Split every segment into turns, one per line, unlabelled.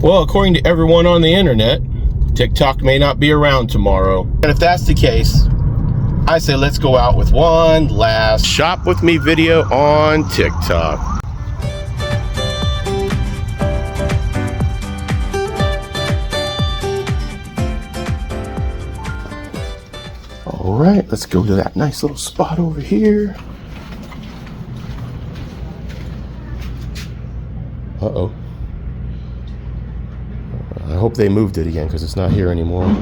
Well, according to everyone on the internet, TikTok may not be around tomorrow. And if that's the case, I say let's go out with one last shop with me video on TikTok. All right, let's go to that nice little spot over here. Uh-oh. I hope they moved it again because it's not here anymore.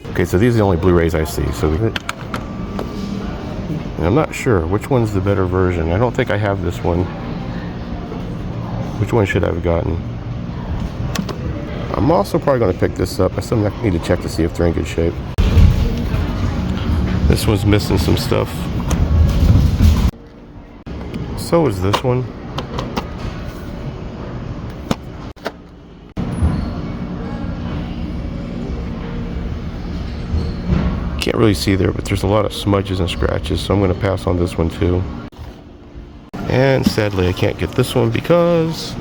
Okay, so these are the only Blu-rays I see. So and I'm not sure which one's the better version. I don't think I have this one. Which one should I have gotten? I'm also probably going to pick this up. I still need to check to see if they're in good shape. This one's missing some stuff. So is this one. Can't really see there, but there's a lot of smudges and scratches, so I'm going to pass on this one too. And sadly I can't get this one because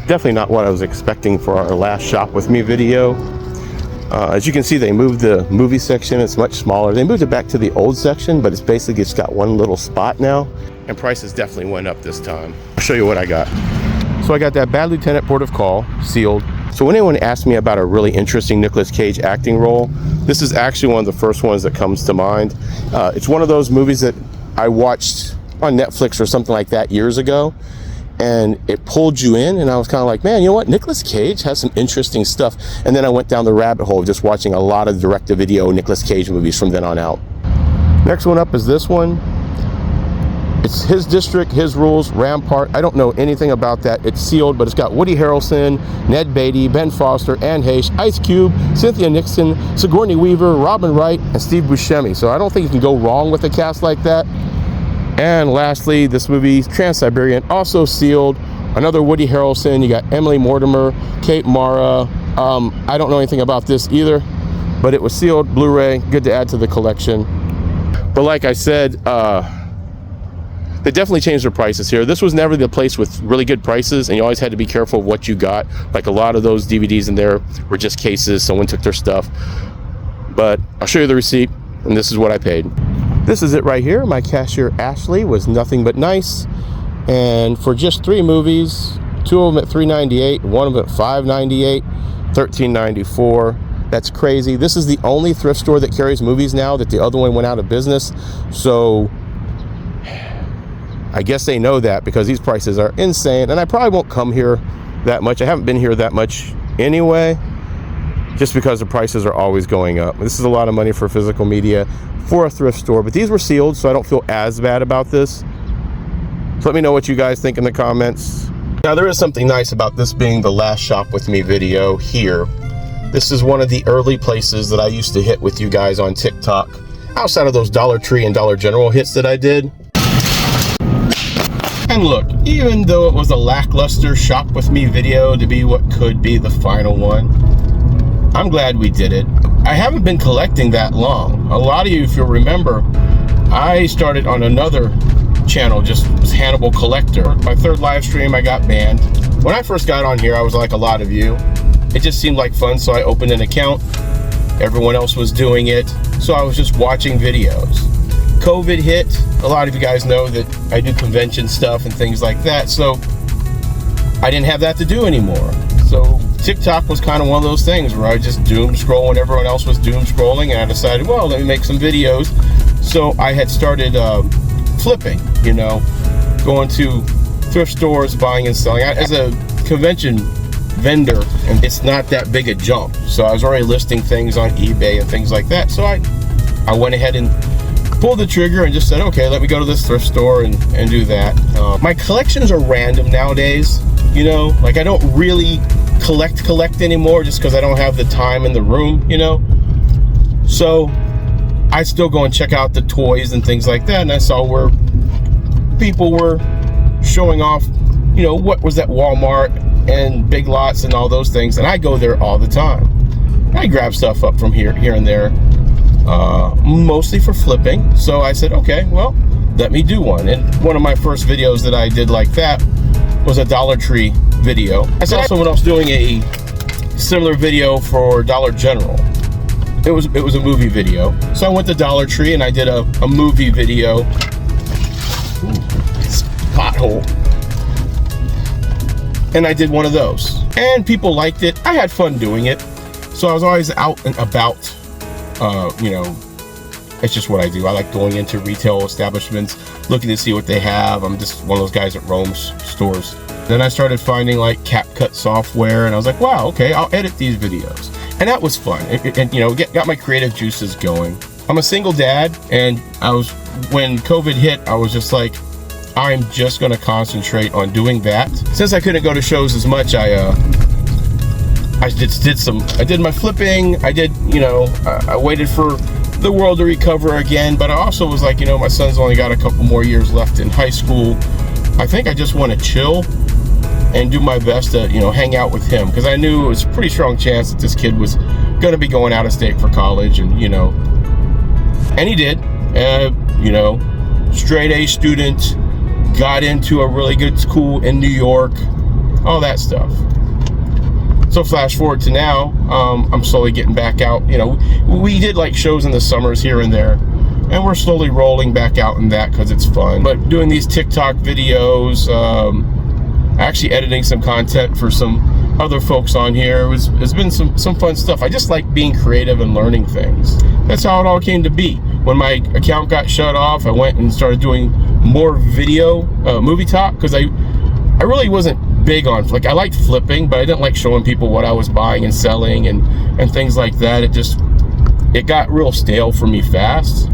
definitely not what I was expecting for our last shop with me video. As you can see, they moved the movie section. It's much smaller. They moved it back to the old section, but it's basically just got one little spot now, and prices definitely went up this time. I'll show you what I got. So I got that Bad Lieutenant Port of Call, sealed. So when anyone asks me about a really interesting Nicolas Cage acting role, this is actually one of the first ones that comes to mind. It's one of those movies that I watched on Netflix or something like that years ago, and it pulled you in, and I was kind of like, man, you know what? Nicolas Cage has some interesting stuff. And then I went down the rabbit hole of just watching a lot of direct-to-video Nicolas Cage movies from then on out. Next one up is this one. It's His District, His Rules, Rampart. I don't know anything about that. It's sealed, but it's got Woody Harrelson, Ned Beatty, Ben Foster, Anne Heche, Ice Cube, Cynthia Nixon, Sigourney Weaver, Robin Wright, and Steve Buscemi. So I don't think you can go wrong with a cast like that. And lastly, this movie, Trans-Siberian, also sealed. Another Woody Harrelson. You got Emily Mortimer, Kate Mara. I don't know anything about this either, but it was sealed, Blu-ray. Good to add to the collection. But like I said, they definitely changed their prices here. This was never the place with really good prices, and you always had to be careful of what you got. Like a lot of those DVDs in there were just cases. Someone took their stuff. But I'll show you the receipt, and this is what I paid. This is it right here. My cashier, Ashley, was nothing but nice. And for just 3 movies, 2 of them at $3.98, 1 of them at $5.98, $13.94. That's crazy. This is the only thrift store that carries movies now that the other one went out of business. So I guess they know that because these prices are insane, and I probably won't come here that much. I haven't been here that much anyway, just because the prices are always going up. This is a lot of money for physical media for a thrift store, but these were sealed, so I don't feel as bad about this. So let me know what you guys think in the comments. Now, there is something nice about this being the last shop with me video here. This is one of the early places that I used to hit with you guys on TikTok, outside of those Dollar Tree and Dollar General hits that I did. And look, even though it was a lackluster shop with me video to be what could be the final one, I'm glad we did it. I haven't been collecting that long. A lot of you, if you'll remember, I started on another channel, just was Hannibal Collector. My 3rd live stream, I got banned. When I first got on here, I was like a lot of you. It just seemed like fun, so I opened an account. Everyone else was doing it, so I was just watching videos. COVID hit. A lot of you guys know that I do convention stuff and things like that, so I didn't have that to do anymore. So TikTok was kind of one of those things where I just doom scroll when everyone else was doom scrolling, and I decided, well, let me make some videos. So I had started flipping, you know, going to thrift stores, buying and selling. As a convention vendor, and it's not that big a jump. So I was already listing things on eBay and things like that. So I went ahead and pulled the trigger and just said, okay, let me go to this thrift store and do that. My collections are random nowadays, you know, like I don't really collect anymore just because I don't have the time in the room, you know. So I still go and check out the toys and things like that, and I saw where people were showing off, you know, what was at Walmart and Big Lots and all those things, and I go there all the time. I grab stuff up from here and there, mostly for flipping. So I said, okay, well, let me do one. And one of my first videos that I did like that was a Dollar Tree video. I saw someone else doing a similar video for Dollar General. It was a movie video. So I went to Dollar Tree and I did a movie video. Ooh, this pothole. And I did one of those. And people liked it. I had fun doing it. So I was always out and about. You know, it's just what I do. I like going into retail establishments, looking to see what they have. I'm just one of those guys that roams stores. Then I started finding like CapCut software, and I was like, wow, okay, I'll edit these videos. And that was fun. And you know, got my creative juices going. I'm a single dad, and when COVID hit, I was just like, I'm just gonna concentrate on doing that. Since I couldn't go to shows as much, I did my flipping. I did, you know, I waited for the world to recover again, but I also was like, you know, my son's only got a couple more years left in high school. I think I just want to chill and do my best to, you know, hang out with him, because I knew it was a pretty strong chance that this kid was going to be going out of state for college, and, you know, and he did. You know, straight A student, got into a really good school in New York, all that stuff. So flash forward to now, I'm slowly getting back out. You know, we did like shows in the summers here and there, and we're slowly rolling back out in that because it's fun. But doing these TikTok videos, actually editing some content for some other folks on here, it's been some fun stuff. I just like being creative and learning things. That's how it all came to be. When my account got shut off, I went and started doing more video, movie talk, because I really wasn't big on, like, I liked flipping, but I didn't like showing people what I was buying and selling and things like that. It got real stale for me fast.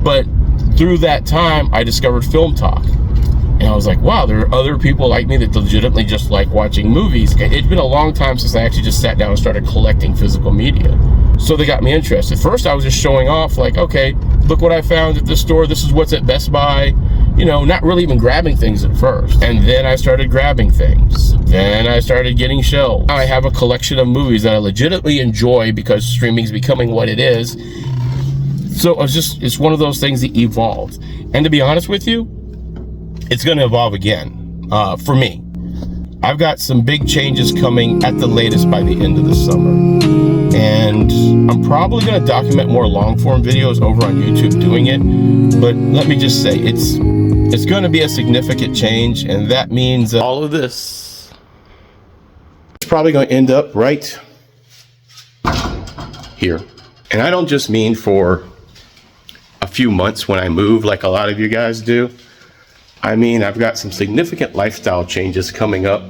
But through that time, I discovered Film Talk, and I was like, wow, there are other people like me that legitimately just like watching movies. It's been a long time since I actually just sat down and started collecting physical media. So they got me interested. First, I was just showing off, like, okay, look what I found at the store. This is what's at Best Buy. You know, not really even grabbing things at first. And then I started grabbing things. Then I started getting shelves. Now I have a collection of movies that I legitimately enjoy because streaming is becoming what it is. So it's one of those things that evolved. And to be honest with you, it's going to evolve again, for me. I've got some big changes coming at the latest by the end of the summer. And I'm probably going to document more long form videos over on YouTube doing it. But let me just say, it's going to be a significant change, and that means all of this is probably going to end up right here. And I don't just mean for a few months when I move like a lot of you guys do. I mean, I've got some significant lifestyle changes coming up.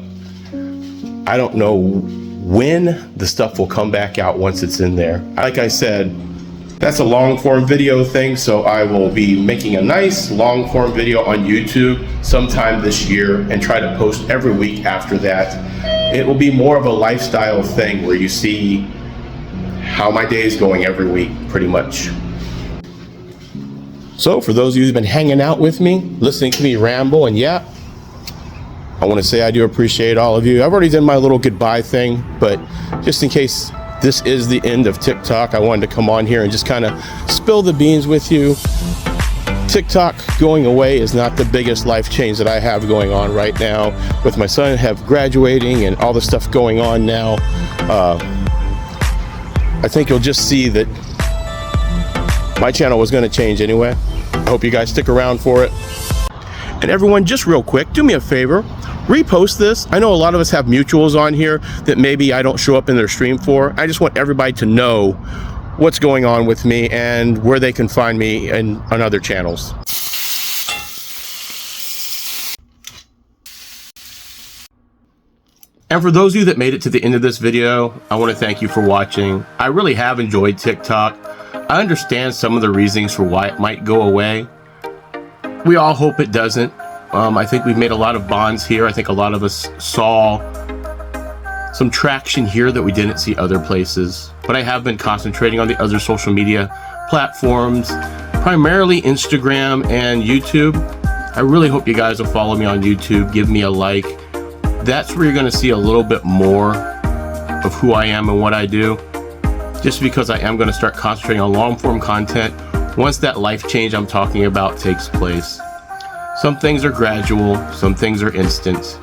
I don't know when the stuff will come back out once it's in there. Like I said, that's a long form video thing, so I will be making a nice long form video on YouTube sometime this year and try to post every week after that. It will be more of a lifestyle thing where you see how my day is going every week, pretty much. So for those of you who've been hanging out with me, listening to me ramble and yap, I want to say I do appreciate all of you. I've already done my little goodbye thing, but just in case this is the end of TikTok, I wanted to come on here and just kind of spill the beans with you. TikTok going away is not the biggest life change that I have going on right now. With my son graduating and all the stuff going on now, I think you'll just see that my channel was going to change anyway. I hope you guys stick around for it. And everyone, just real quick, do me a favor, repost this. I know a lot of us have mutuals on here that maybe I don't show up in their stream for. I just want everybody to know what's going on with me and where they can find me on other channels. And for those of you that made it to the end of this video, I want to thank you for watching. I really have enjoyed TikTok. I understand some of the reasons for why it might go away. We all hope it doesn't. I think we've made a lot of bonds here. I think a lot of us saw some traction here that we didn't see other places. But I have been concentrating on the other social media platforms, primarily Instagram and YouTube. I really hope you guys will follow me on YouTube, give me a like. That's where you're going to see a little bit more of who I am and what I do, just because I am going to start concentrating on long form content once that life change I'm talking about takes place. Some things are gradual, some things are instant.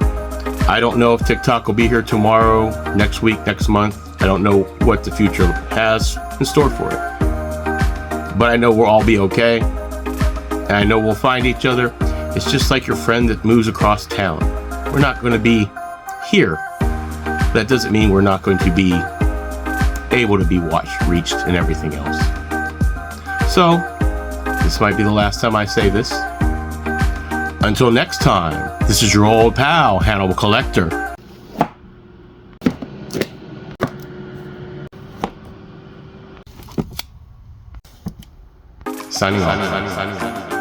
I don't know if TikTok will be here tomorrow, next week, next month. I don't know what the future has in store for it. But I know we'll all be okay, and I know we'll find each other. It's just like your friend that moves across town. We're not going to be here. That doesn't mean we're not going to be able to be watched, reached, and everything else. So, this might be the last time I say this. Until next time, this is your old pal, Hannibal Collector. Signing off.